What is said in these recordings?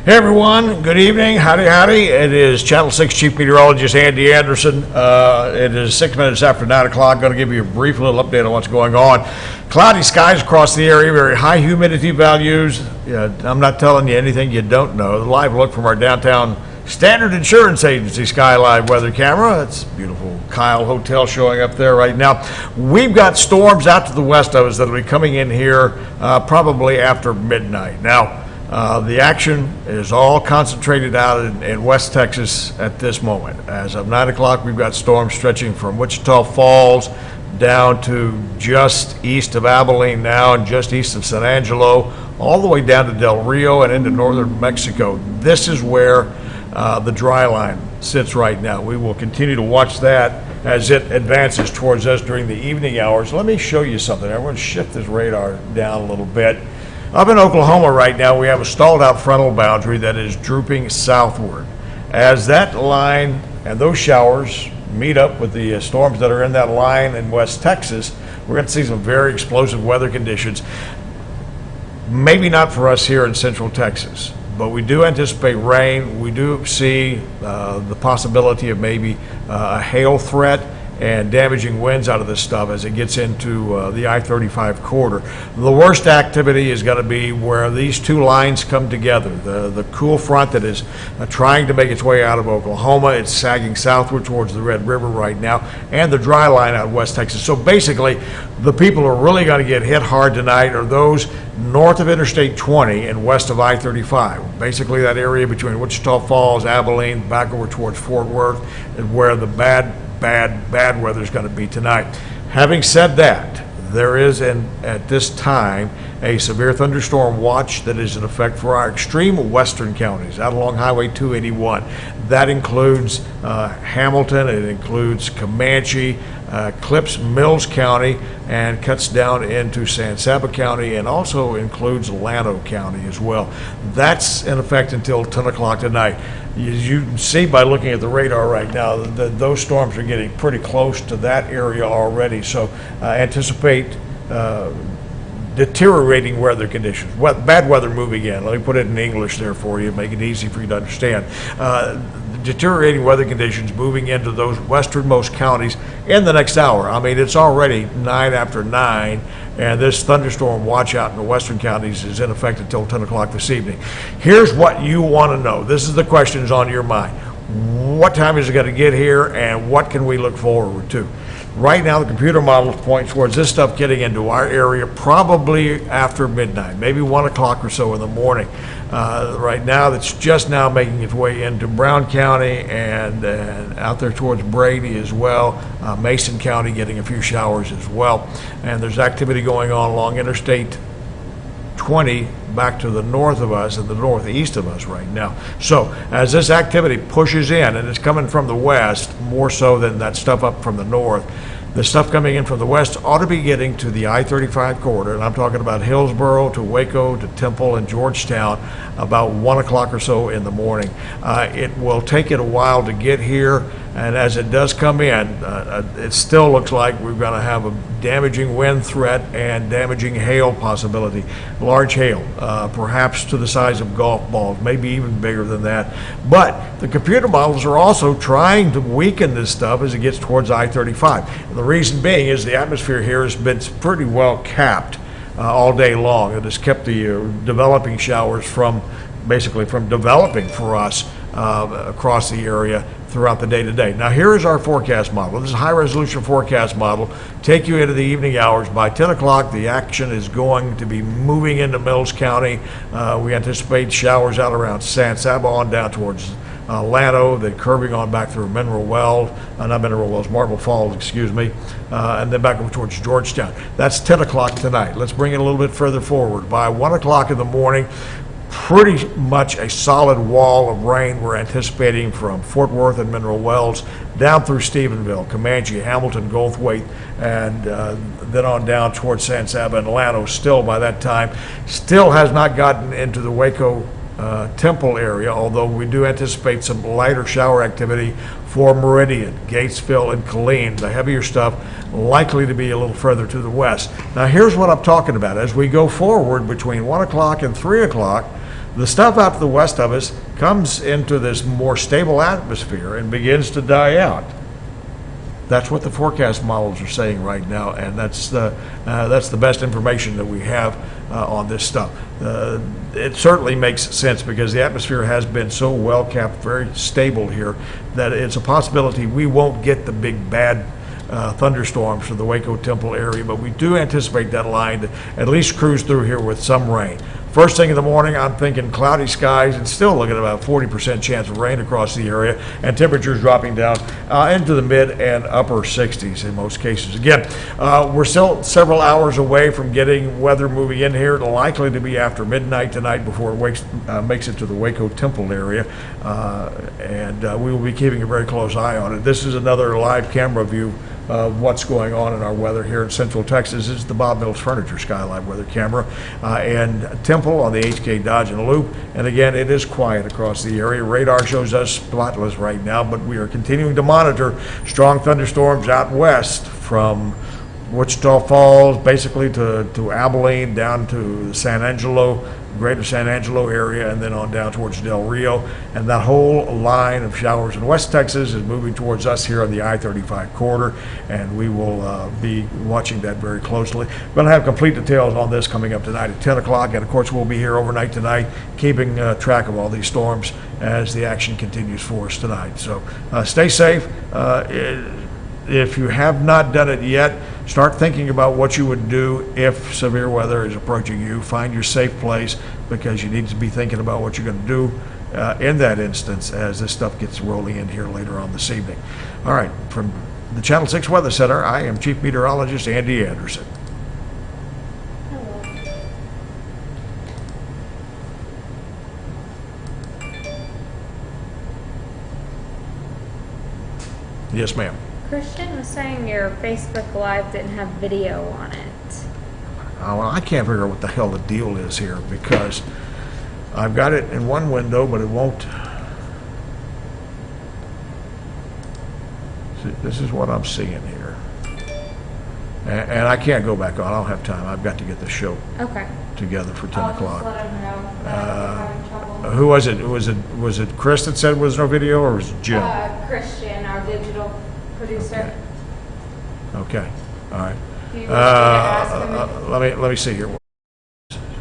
Hey everyone, good evening, howdy howdy. It is Channel 6 Chief Meteorologist Andy Anderson. It is 6 minutes after 9 o'clock. Going to give you a brief little update on what's going on. Cloudy skies across the area, very high humidity values. I'm not telling you anything you don't know. The live look from our downtown Standard Insurance Agency Sky Live weather camera. That's beautiful Kyle Hotel showing up there right now. We've got storms out to the west of us that will be coming in here probably after midnight. Now, the action is all concentrated out in West Texas at this moment. As of 9 o'clock, we've got storms stretching from Wichita Falls down to just east of Abilene now and just east of San Angelo, all the way down to Del Rio and into northern Mexico. This is where the dry line sits right now. We will continue to watch that as it advances towards us during the evening hours. Let me show you something. Everyone shift this radar down a little bit. Up in Oklahoma right now, we have a stalled out frontal boundary that is drooping southward. As that line and those showers meet up with the storms that are in that line in West Texas, we're going to see some very explosive weather conditions. Maybe not for us here in Central Texas, but we do anticipate rain. We do see the possibility of maybe a hail threat and damaging winds out of this stuff as it gets into the I-35 corridor. The worst activity is going to be where these two lines come together. The cool front that is trying to make its way out of Oklahoma, it's sagging southward towards the Red River right now, and the dry line out of West Texas. So basically, the people who are really going to get hit hard tonight are those north of Interstate 20 and west of I-35. Basically that area between Wichita Falls, Abilene, back over towards Fort Worth is where the bad weather is going to be tonight. Having said that, there is at this time a severe thunderstorm watch that is in effect for our extreme western counties out along Highway 281. That includes Hamilton, it includes Comanche, clips Mills County, and cuts down into San Saba County, and also includes Llano County as well. That's in effect until 10 o'clock tonight. As you can see by looking at the radar right now, those storms are getting pretty close to that area already, so anticipate deteriorating weather conditions. Bad weather moving in. Let me put it in English there for you, make it easy for you to understand. Deteriorating weather conditions moving into those westernmost counties in the next hour. I mean, it's already 9 after 9, and this thunderstorm watch out in the western counties is in effect until 10 o'clock this evening. Here's what you want to know. This is the questions on your mind. What time is it going to get here, and what can we look forward to? Right now, the computer models point towards this stuff getting into our area probably after midnight, maybe 1 o'clock or so in the morning. Right now, that's just now making its way into Brown County and out there towards Brady as well. Mason County getting a few showers as well. And there's activity going on along Interstate 20 back to the north of us and the northeast of us right now. So as this activity pushes in, and it's coming from the west more so than that stuff up from the north, the stuff coming in from the west ought to be getting to the I-35 corridor, and I'm talking about Hillsboro to Waco to Temple and Georgetown about 1 o'clock or so in the morning. It will take it a while to get here, and as it does come in, it still looks like we're going to have a damaging wind threat and damaging hail possibility. Large hail, perhaps to the size of golf balls, maybe even bigger than that. But the computer models are also trying to weaken this stuff as it gets towards I-35. The reason being is the atmosphere here has been pretty well capped all day long. It has kept the developing showers from developing for us across the area throughout the day today. Now here is our forecast model. This is a high resolution forecast model. Take you into the evening hours. By 10 o'clock, the action is going to be moving into Mills County. We anticipate showers out around San Saba on down towards Llano, then curving on back through Marble Falls, excuse me, and then back over towards Georgetown. That's 10 o'clock tonight. Let's bring it a little bit further forward. By 1 o'clock in the morning, pretty much a solid wall of rain we're anticipating from Fort Worth and Mineral Wells down through Stephenville, Comanche, Hamilton, Goldthwaite, and then on down towards San Saba and Llano. Still by that time, still has not gotten into the Waco Temple area, although we do anticipate some lighter shower activity for Meridian, Gatesville, and Killeen. The heavier stuff likely to be a little further to the west. Now here's what I'm talking about. As we go forward between 1 o'clock and 3 o'clock, The stuff out to the west of us comes into this more stable atmosphere and begins to die out. That's what the forecast models are saying right now, and that's the best information that we have on this stuff. It certainly makes sense because the atmosphere has been so well kept, very stable here, that it's a possibility we won't get the big bad thunderstorms for the Waco Temple area, but we do anticipate that line to at least cruise through here with some rain. First thing in the morning, I'm thinking cloudy skies and still looking at about 40% chance of rain across the area, and temperatures dropping down into the mid and upper 60s in most cases. Again, we're still several hours away from getting weather moving in here. It'll likely to be after midnight tonight before it makes it to the Waco Temple area, and we will be keeping a very close eye on it. This is another live camera view of what's going on in our weather here in Central Texas. This is the Bob Mills Furniture Skyline weather camera, and Temple on the HK Dodge and Loop. And again, it is quiet across the area. Radar shows us spotless right now, but we are continuing to monitor strong thunderstorms out west from Wichita Falls, basically to Abilene, down to San Angelo, greater San Angelo area, and then on down towards Del Rio. And that whole line of showers in West Texas is moving towards us here on the I-35 corridor, and we will be watching that very closely. We're going to have complete details on this coming up tonight at 10 o'clock, and of course we'll be here overnight tonight, keeping track of all these storms as the action continues for us tonight. So stay safe. If you have not done it yet, start thinking about what you would do if severe weather is approaching you. Find your safe place, because you need to be thinking about what you're going to do in that instance as this stuff gets rolling in here later on this evening. All right, from the Channel 6 Weather Center, I am Chief Meteorologist Andy Anderson. Yes, ma'am. Christian was saying your Facebook Live didn't have video on it. Oh, well, I can't figure out what the hell the deal is here, because I've got it in one window, but it won't. See, this is what I'm seeing here. And I can't go back on. I don't have time. I've got to get the show together for 10 o'clock. Just let him know that I'm having trouble. Who was it? Was it Chris that said was no video, or was it Jim? Christian, our digital producer. Okay. All right. Do you want me to ask him Let me see here.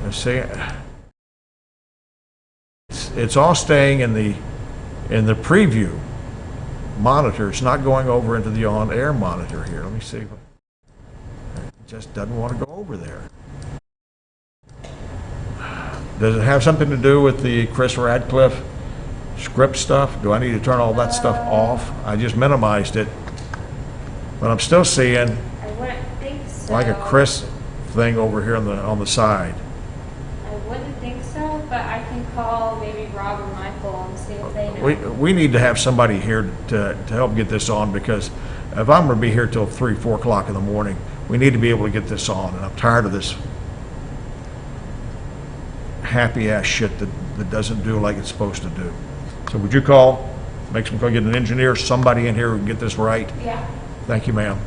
Let's see. It's all staying in the preview monitor. It's not going over into the on-air monitor here. Let me see. It just doesn't want to go over there. Does it have something to do with the Chris Radcliffe script stuff? Do I need to turn all that stuff off? I just minimized it, but I'm still seeing I wouldn't think so. like a Chris thing over here on the side. I wouldn't think so, but I can call maybe Rob or Michael and see if they know. We need to have somebody here to help get this on, because if I'm going to be here till 3, 4 o'clock in the morning, we need to be able to get this on, and I'm tired of this happy ass shit that doesn't do like it's supposed to do. So would you call, make some call, get an engineer, somebody in here who can get this right? Yeah. Thank you, ma'am.